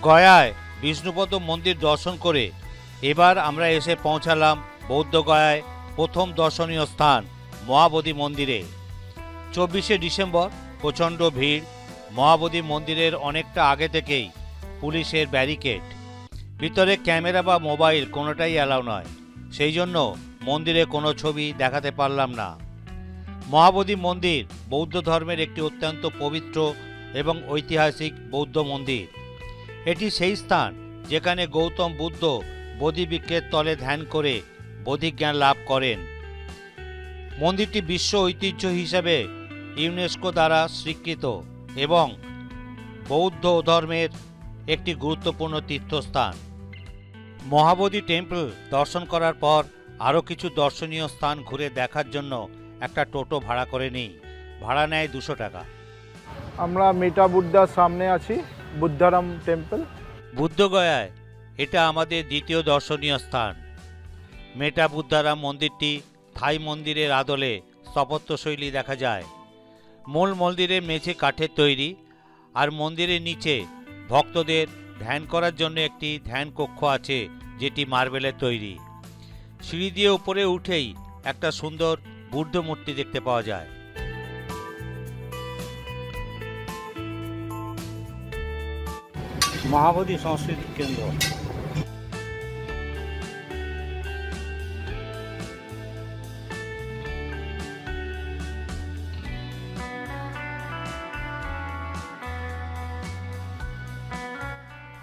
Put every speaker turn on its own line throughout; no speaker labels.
গয়ায় বিষ্ণুপদ মন্দির দর্শন করে এবার আমরা এসে পৌঁছালাম বৌদ্ধ গয়ায় প্রথম দর্শনীয় স্থান মহাবোধি মন্দিরে। 24শে ডিসেম্বর প্রচণ্ড ভিড়। মহাবোধি মন্দিরের অনেকটা আগে থেকেই পুলিশের ব্যারিকেড, ভিতরে ক্যামেরা বা মোবাইল কোনোটাই অ্যালাউ নয়, সেই জন্য মন্দিরে কোনো ছবি দেখাতে পারলাম না। মহাবোধি মন্দির বৌদ্ধ ধর্মের একটি অত্যন্ত পবিত্র এবং ঐতিহাসিক বৌদ্ধ মন্দির। এটি সেই স্থান যেখানে গৌতম বুদ্ধ বোধিবৃক্ষের তলে ধ্যান করে বোধিজ্ঞান লাভ করেন। মন্দিরটি বিশ্ব ঐতিহ্য হিসেবে ইউনেস্কো দ্বারা স্বীকৃত এবং বৌদ্ধ ধর্মের একটি গুরুত্বপূর্ণ তীর্থস্থান। মহাবোধি টেম্পল দর্শন করার পর আরও কিছু দর্শনীয় স্থান ঘুরে দেখার জন্য একটা টোটো ভাড়া করে নিই। ভাড়া নেয় 200 টাকা।
আমরা মেটা বুদ্ধার সামনে আছি, বুদ্ধারাম টেম্পল।
বুদ্ধগয়ায় এটা আমাদের দ্বিতীয় দর্শনীয় স্থান। মেটা বুদ্ধারাম মন্দিরটি থাই মন্দিরের আদলে স্থাপত্যশৈলী দেখা যায়। মূল মন্দিরের মেঝে কাঠের তৈরি, আর মন্দিরের নিচে ভক্তদের ধ্যান করার জন্য একটি ধ্যান কক্ষ আছে যেটি মার্বেলের তৈরি। সিঁড়ি দিয়ে উপরে উঠেই একটা সুন্দর বুদ্ধ মূর্তি দেখতে পাওয়া যায়। মহাবোধি সাংস্কৃতিক কেন্দ্র।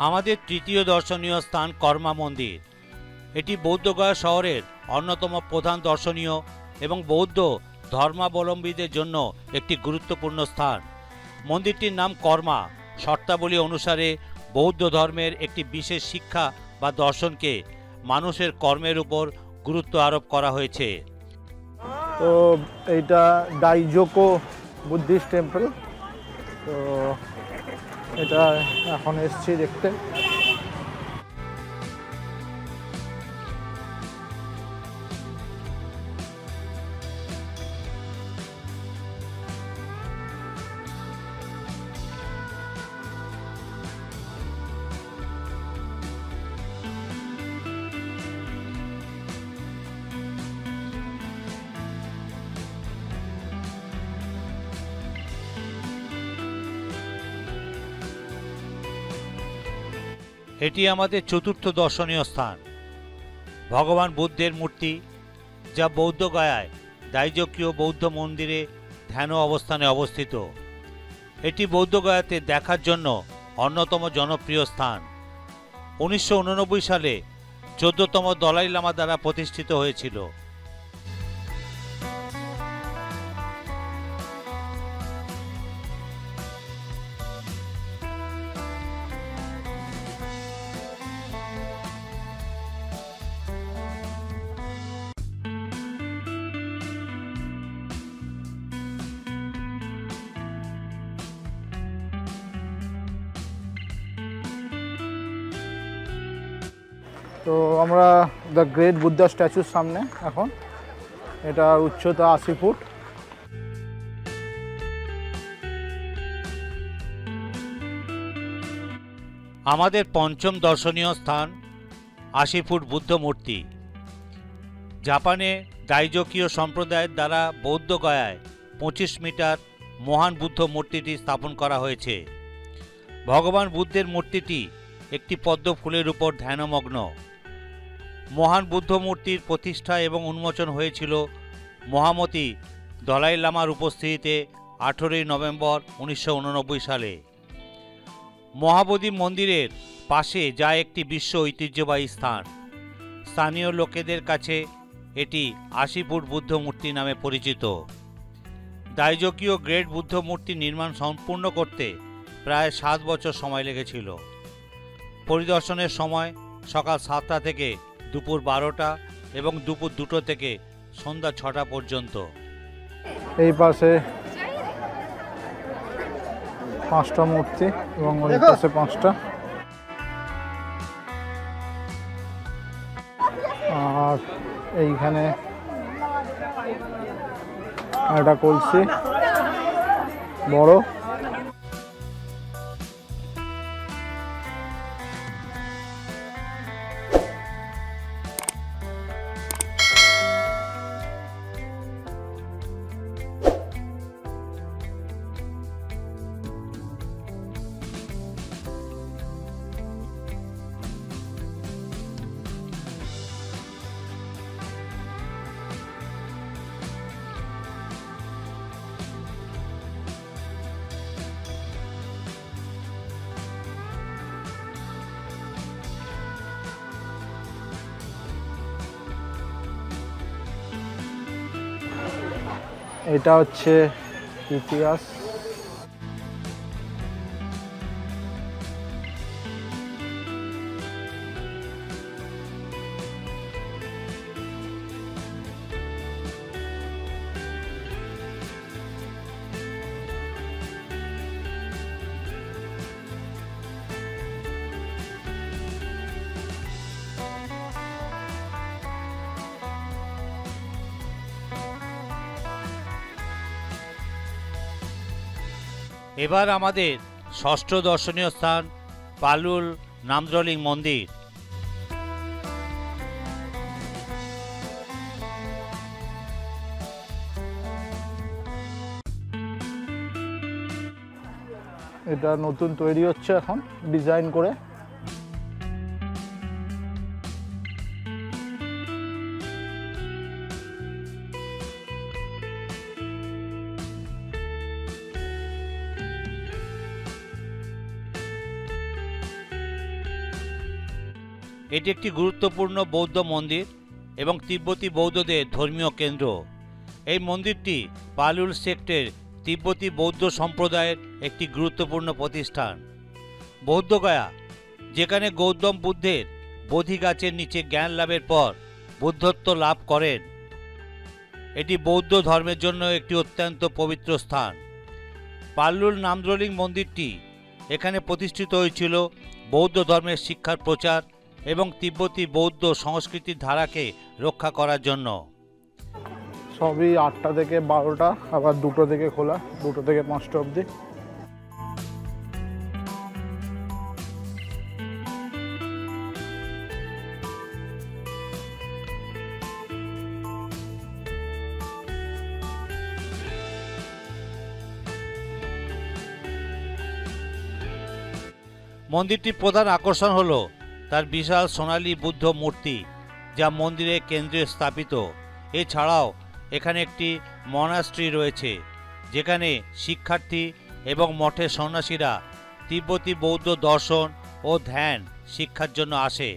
আমাদের তৃতীয় দর্শনীয় স্থান কর্মা মন্দির। এটি বৌদ্ধগয়া শহরের অন্যতম প্রধান দর্শনীয় এবং বৌদ্ধ ধর্মাবলম্বীদের জন্য একটি গুরুত্বপূর্ণ স্থান। মন্দিরটির নাম কর্মা শর্তাবলী অনুসারে বৌদ্ধ ধর্মের একটি বিশেষ শিক্ষা বা দর্শনকে মানুষের কর্মের উপর গুরুত্ব আরোপ করা হয়েছে।
তো এইটা ডাইজোকো বুদ্ধিস্ট টেম্পল। তো এটা এখন এসছি দেখতে।
এটি আমাদের চতুর্থ দর্শনীয় স্থান ভগবান বুদ্ধের মূর্তি, যা বৌদ্ধগয়ায় দাইজকীয় বৌদ্ধ মন্দিরে ধ্যান অবস্থানে অবস্থিত। এটি বৌদ্ধগয়াতে দেখার জন্য অন্যতম জনপ্রিয় স্থান। 1989 সালে 14তম দলাই লামা দ্বারা প্রতিষ্ঠিত হয়েছিল।
তো আমরা দ্য গ্রেট বুদ্ধা স্ট্যাচুর সামনে এখন। এটার উচ্চতা 80 ফুট।
আমাদের পঞ্চম দর্শনীয় স্থান 80 ফুট বুদ্ধ মূর্তি। জাপানে দাইজকীয় সম্প্রদায়ের দ্বারা বৌদ্ধগয়ায় 25 মিটার মহান বুদ্ধ মূর্তিটি স্থাপন করা হয়েছে। ভগবান বুদ্ধের মূর্তিটি একটি পদ্ম ফুলের উপর ধ্যানমগ্ন। মহান বুদ্ধ মূর্তির প্রতিষ্ঠা এবং উন্মোচন হয়েছিল মহামতি দলাই লামার উপস্থিতিতে 18ই নভেম্বর 1989 সালে। মহাবোধি মন্দিরের পাশে যা একটি বিশ্ব ঐতিহ্যবাহী স্থান। স্থানীয় লোকেদের কাছে এটি 80 ফুট বুদ্ধ মূর্তি নামে পরিচিত। দাইজকীয় গ্রেট বুদ্ধ মূর্তি নির্মাণ সম্পূর্ণ করতে প্রায় 7 বছর সময় লেগেছিল। পরিদর্শনের সময় সকাল 7টা থেকে দুপুর 12টা এবং দুপুর 2টো থেকে সন্ধ্যা 6টা পর্যন্ত।
এই পাশে 5টা মূর্তি এবং ওই পাশে 5টা। আর এইখানে একটা কলসি বড়। এটা হচ্ছে ইতিহাস।
এবার আমাদের ষষ্ঠ দর্শনীয় স্থান পালুল নামদ্রলিং মন্দির।
এটা নতুন তৈরি হচ্ছে এখন ডিজাইন করে।
এটি একটি গুরুত্বপূর্ণ বৌদ্ধ মন্দির এবং তিব্বতী বৌদ্ধদের ধর্মীয় কেন্দ্র। এই মন্দিরটি পালুল সেক্টের তিব্বতী বৌদ্ধ সম্প্রদায়ের একটি গুরুত্বপূর্ণ প্রতিষ্ঠান। বৌদ্ধগয়া, যেখানে গৌতম বুদ্ধের বোধি গাছের নিচে জ্ঞান লাভের পর বুদ্ধত্ব লাভ করেন, এটি বৌদ্ধ ধর্মের জন্য একটি অত্যন্ত পবিত্র স্থান। পালুল নামদ্রলিং মন্দিরটি এখানে প্রতিষ্ঠিত হয়েছিল বৌদ্ধ ধর্মের শিক্ষার প্রচার এবং তিব্বতী বৌদ্ধ সংস্কৃতির ধারাকে রক্ষা করার জন্য।
সবই 8টা থেকে 12টা, আবার 2টো থেকে খোলা, 2টো থেকে 5টা অবধি।
মন্দিরটির প্রধান আকর্ষণ হলো তার বিশাল সোনালী বুদ্ধ মূর্তি, যা মন্দিরের কেন্দ্রে স্থাপিত। এছাড়াও এখানে একটি মনাস্ট্রি রয়েছে, যেখানে শিক্ষার্থী এবং মঠের সন্ন্যাসীরা তিব্বতী বৌদ্ধ দর্শন ও ধ্যান শিক্ষার জন্য আসে।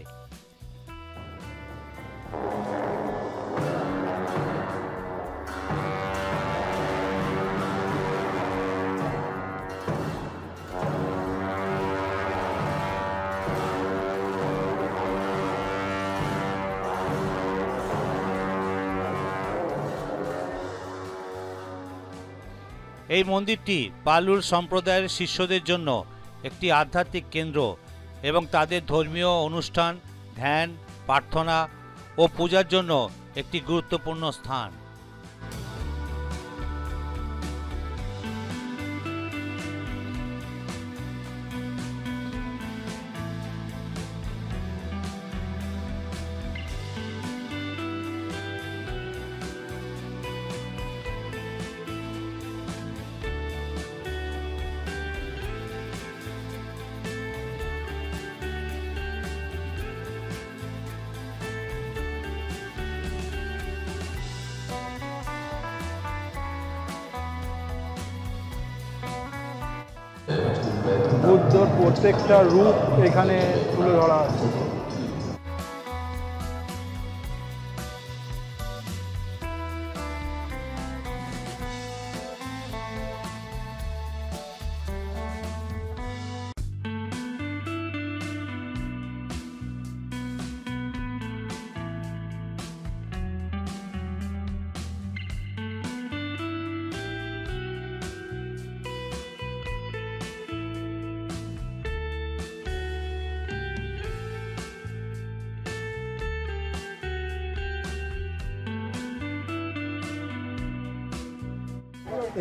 এই মন্দিরটি পালুল সম্প্রদায়ের শিষ্যদের জন্য একটি আধ্যাত্মিক কেন্দ্র এবং তাদের ধর্মীয় অনুষ্ঠান, ধ্যান, প্রার্থনা ও পূজার জন্য একটি গুরুত্বপূর্ণ স্থান।
বুদ্ধর প্রত্যেকটা রূপ এখানে তুলে ধরা আছে।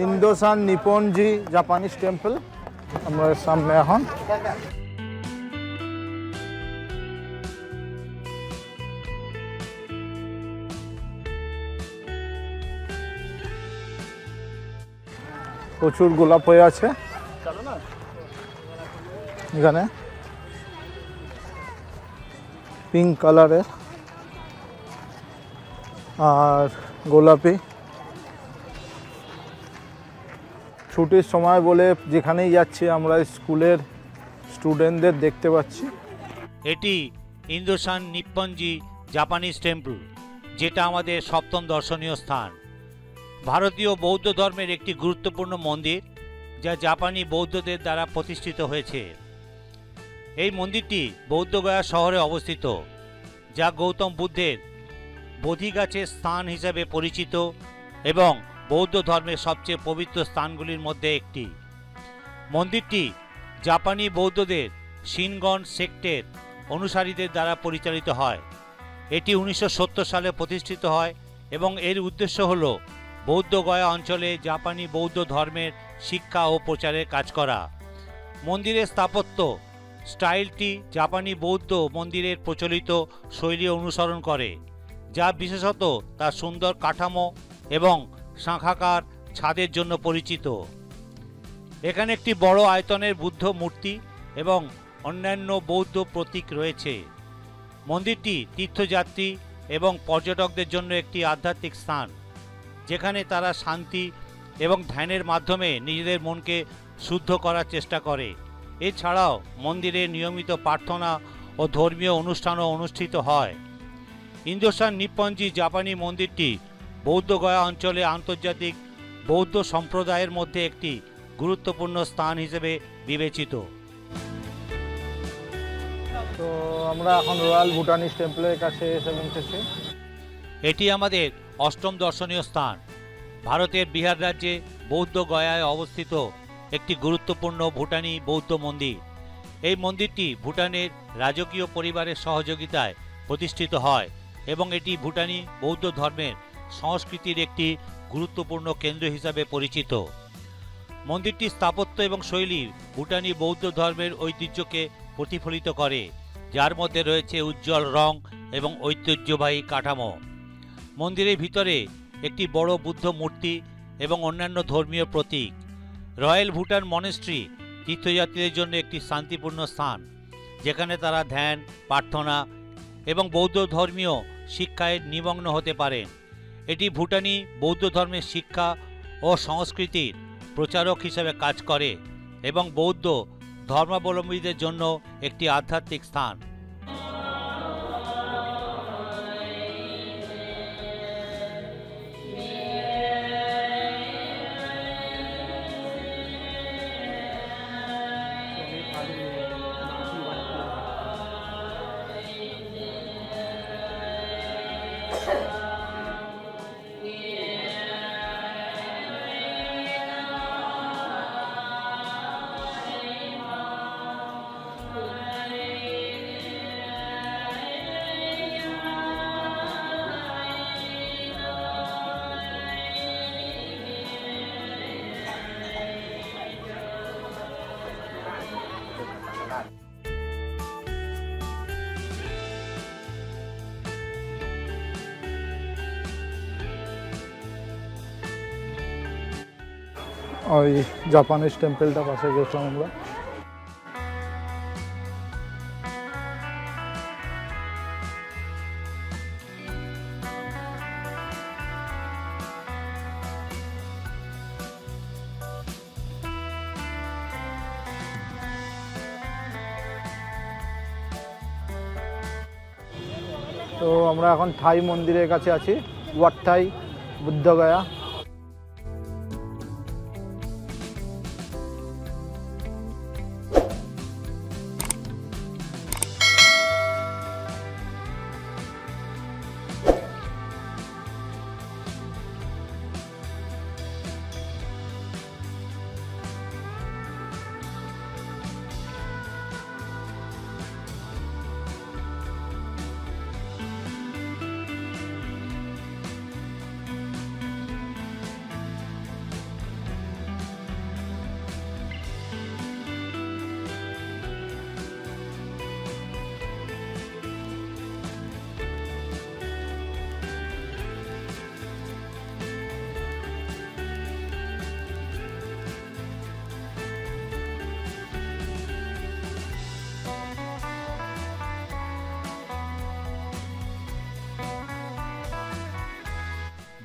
ইন্দোসান নিপনজি জাপানিজ টেম্পল আমরা সামনে এখন। প্রচুর গোলাপ হয়ে আছে এখানে, পিঙ্ক কালারের আর গোলাপি। ছুটির সময় বলে যেখানেই যাচ্ছি আমরা স্কুলের স্টুডেন্টদের দেখতে পাচ্ছি।
এটি ইন্দোসান নিপ্পনজি জাপানিজ টেম্পল, যেটা আমাদের সপ্তম দর্শনীয় স্থান। ভারতীয় বৌদ্ধ ধর্মের একটি গুরুত্বপূর্ণ মন্দির, যা জাপানি বৌদ্ধদের দ্বারা প্রতিষ্ঠিত হয়েছে। এই মন্দিরটি বৌদ্ধগয়া শহরে অবস্থিত, যা গৌতম বুদ্ধের বোধি গাছের স্থান হিসেবে পরিচিত এবং বৌদ্ধ ধর্মের সবচেয়ে পবিত্র স্থানগুলির মধ্যে একটি। মন্দিরটি জাপানি বৌদ্ধদের শিনগন সেক্টের অনুসারীদের দ্বারা পরিচালিত হয়। এটি 1970 সালে প্রতিষ্ঠিত হয় এবং এর উদ্দেশ্য হল বৌদ্ধগয়া অঞ্চলে জাপানি বৌদ্ধ ধর্মের শিক্ষা ও প্রচারের কাজ করা। মন্দিরের স্থাপত্য স্টাইলটি জাপানি বৌদ্ধ মন্দিরের প্রচলিত শৈলী অনুসরণ করে, যা বিশেষত তার সুন্দর কাঠামো এবং শাখাকার ছাদের জন্য পরিচিত। এখানে একটি বড় আয়তনের বুদ্ধ মূর্তি এবং অন্যান্য বৌদ্ধ প্রতীক রয়েছে। মন্দিরটি তীর্থযাত্রী এবং পর্যটকদের জন্য একটি আধ্যাত্মিক স্থান, যেখানে তারা শান্তি এবং ধ্যানের মাধ্যমে নিজেদের মনকে শুদ্ধ করার চেষ্টা করে। এছাড়াও মন্দিরে নিয়মিত প্রার্থনা ও ধর্মীয় অনুষ্ঠানও অনুষ্ঠিত হয়। ইন্দোসান নিপ্পনজি জাপানি মন্দিরটি বৌদ্ধগয়া অঞ্চলে আন্তর্জাতিক বৌদ্ধ সম্প্রদায়ের মধ্যে একটি গুরুত্বপূর্ণ স্থান হিসেবে বিবেচিত।
তো আমরা এখন রয়্যাল ভুটানিস টেম্পলের কাছে এসে পৌঁছেছি।
এটি আমাদের অষ্টম দর্শনীয় স্থান। ভারতের বিহার রাজ্যে বৌদ্ধগয়ায় অবস্থিত একটি গুরুত্বপূর্ণ ভুটানি বৌদ্ধ মন্দির। এই মন্দিরটি ভুটানের রাজকীয় পরিবারের সহযোগিতায় প্রতিষ্ঠিত হয় এবং এটি ভুটানি বৌদ্ধ ধর্মের সংস্কৃতির একটি গুরুত্বপূর্ণ কেন্দ্র হিসাবে পরিচিত। মন্দিরটির স্থাপত্য এবং শৈলী ভুটানি বৌদ্ধ ধর্মের ঐতিহ্যকে প্রতিফলিত করে, যার মধ্যে রয়েছে উজ্জ্বল রং এবং ঐতিহ্যবাহী কাঠামো। মন্দিরের ভিতরে একটি বড় বুদ্ধ মূর্তি এবং অন্যান্য ধর্মীয় প্রতীক। রয়্যাল ভুটান মনেস্ট্রি তীর্থযাত্রীদের জন্য একটি শান্তিপূর্ণ স্থান, যেখানে তারা ধ্যান, প্রার্থনা এবং বৌদ্ধ ধর্মীয় শিক্ষায় নিমগ্ন হতে পারেন। এটি ভুটানি বৌদ্ধ ধর্মের শিক্ষা ও সংস্কৃতির প্রচারক হিসেবে কাজ করে এবং বৌদ্ধ ধর্মাবলম্বীদের জন্য একটি আধ্যাত্মিক স্থান।
ওই জাপানিজ টেম্পলটা পাশে গেছিলাম আমরা। তো আমরা এখন থাই মন্দিরের কাছে আছি, ওয়াট থাই বুদ্ধগয়া।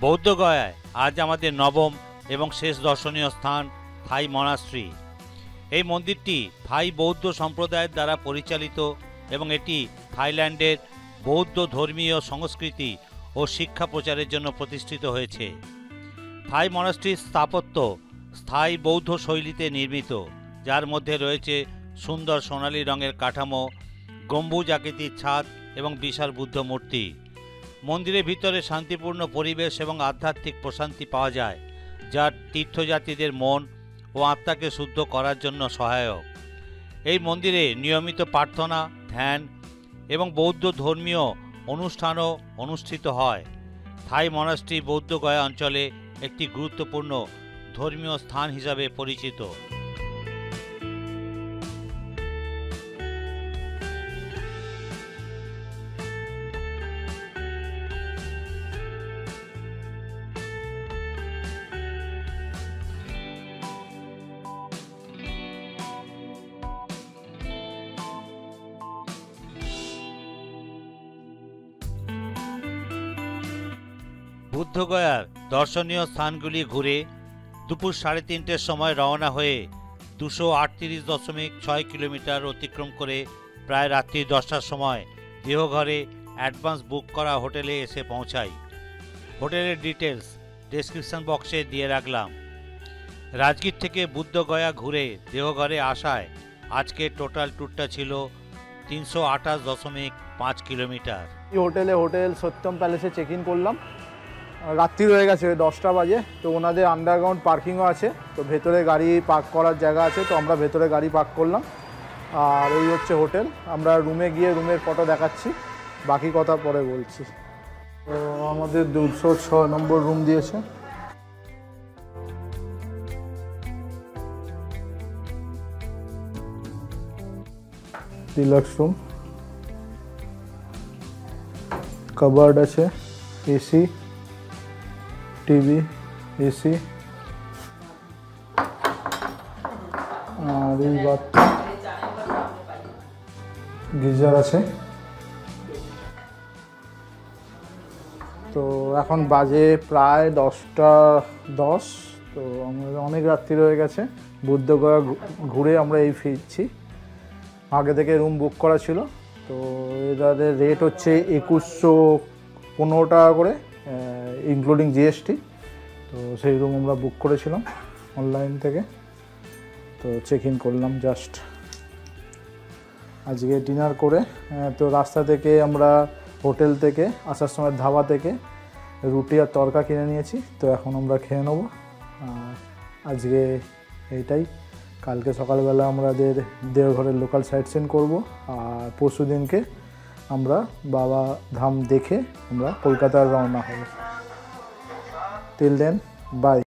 বৌদ্ধগয়ায় আজ আমাদের নবম এবং শেষ দর্শনীয় স্থান থাই মনাস্ট্রি। এই মন্দিরটি থাই বৌদ্ধ সম্প্রদায়ের দ্বারা পরিচালিত এবং এটি থাইল্যান্ডের বৌদ্ধ ধর্মীয় সংস্কৃতি ও শিক্ষা প্রচারের জন্য প্রতিষ্ঠিত হয়েছে। থাই মনাস্ট্রির স্থাপত্য স্থায়ী বৌদ্ধ শৈলীতে নির্মিত, যার মধ্যে রয়েছে সুন্দর সোনালী রঙের কাঠামো, গম্বুজ আকৃতির ছাদ এবং বিশাল বুদ্ধ মূর্তি। মন্দিরের ভিতরে শান্তিপূর্ণ পরিবেশ এবং আধ্যাত্মিক প্রশান্তি পাওয়া যায়, যা তীর্থযাত্রীদের মন ও আত্মাকে শুদ্ধ করার জন্য সহায়ক। এই মন্দিরে নিয়মিত প্রার্থনা, ধ্যান এবং বৌদ্ধ ধর্মীয় অনুষ্ঠানও অনুষ্ঠিত হয়। থাই মনাস্ট্রি বৌদ্ধগয়া অঞ্চলে একটি গুরুত্বপূর্ণ ধর্মীয় স্থান হিসাবে পরিচিত। বুদ্ধগয়ার দর্শনীয় স্থানগুলি ঘুরে দুপুর 3:30টার সময় রওনা হয়ে 238.6 কিলোমিটার অতিক্রম করে প্রায় রাত্রি 10টার সময় দেওঘরে অ্যাডভান্স বুক করা হোটেলে এসে পৌঁছাই। হোটেলের ডিটেলস ডেসক্রিপশন বক্সে দিয়ে রাখলাম। রাজগীর থেকে বুদ্ধগয়া ঘুরে দেওঘরে আসায় আজকে টোটাল ট্যুরটা ছিল 328.5 কিলোমিটার।
এই হোটেল সত্যম প্যালেসে চেক ইন করলাম। রাত্রি হয়ে গেছে, 10টা বাজে। তো ওনাদের আন্ডারগ্রাউন্ড পার্কিংও আছে, তো ভেতরে গাড়ি পার্ক করার জায়গা আছে, তো আমরা ভেতরে গাড়ি পার্ক করলাম। আর এই হচ্ছে হোটেল। আমরা রুমে গিয়ে রুমের ফটো দেখাচ্ছি, বাকি কথা পরে বলছি। তো আমাদের 206 নম্বর রুম দিয়েছে। ডিলাক্স রুম, কাবার্ড আছে, এসি, টিভি, এসি, আর এই বাথরুম, গিজার আছে। তো এখন বাজে প্রায় 10টা 10। তো আমাদের অনেক রাত্রি হয়ে গেছে। বুদ্ধগয়া ঘুরে আমরা এই ফিরছি। আগে থেকে রুম বুক করা ছিল, তো এদের রেট হচ্ছে 2115 টাকা করে, ইনক্লুডিং জিএসটি। তো সেই রুম আমরা বুক করেছিলাম অনলাইন থেকে। তো চেক ইন করলাম জাস্ট। আজকে ডিনার করে তো রাস্তা থেকে আমরা হোটেল থেকে আসার সময় ধাবা থেকে রুটি আর তরকা কিনে নিয়েছি। তো এখন আমরা খেয়ে নেবো। আজকে এইটাই। কালকে সকালবেলা আমাদের দেওঘরের লোকাল সাইট সিন করবো, আর পরশু দিনকে আমরা বাবা ধাম দেখে আমরা কলকাতার রওনা হব। Till then, by.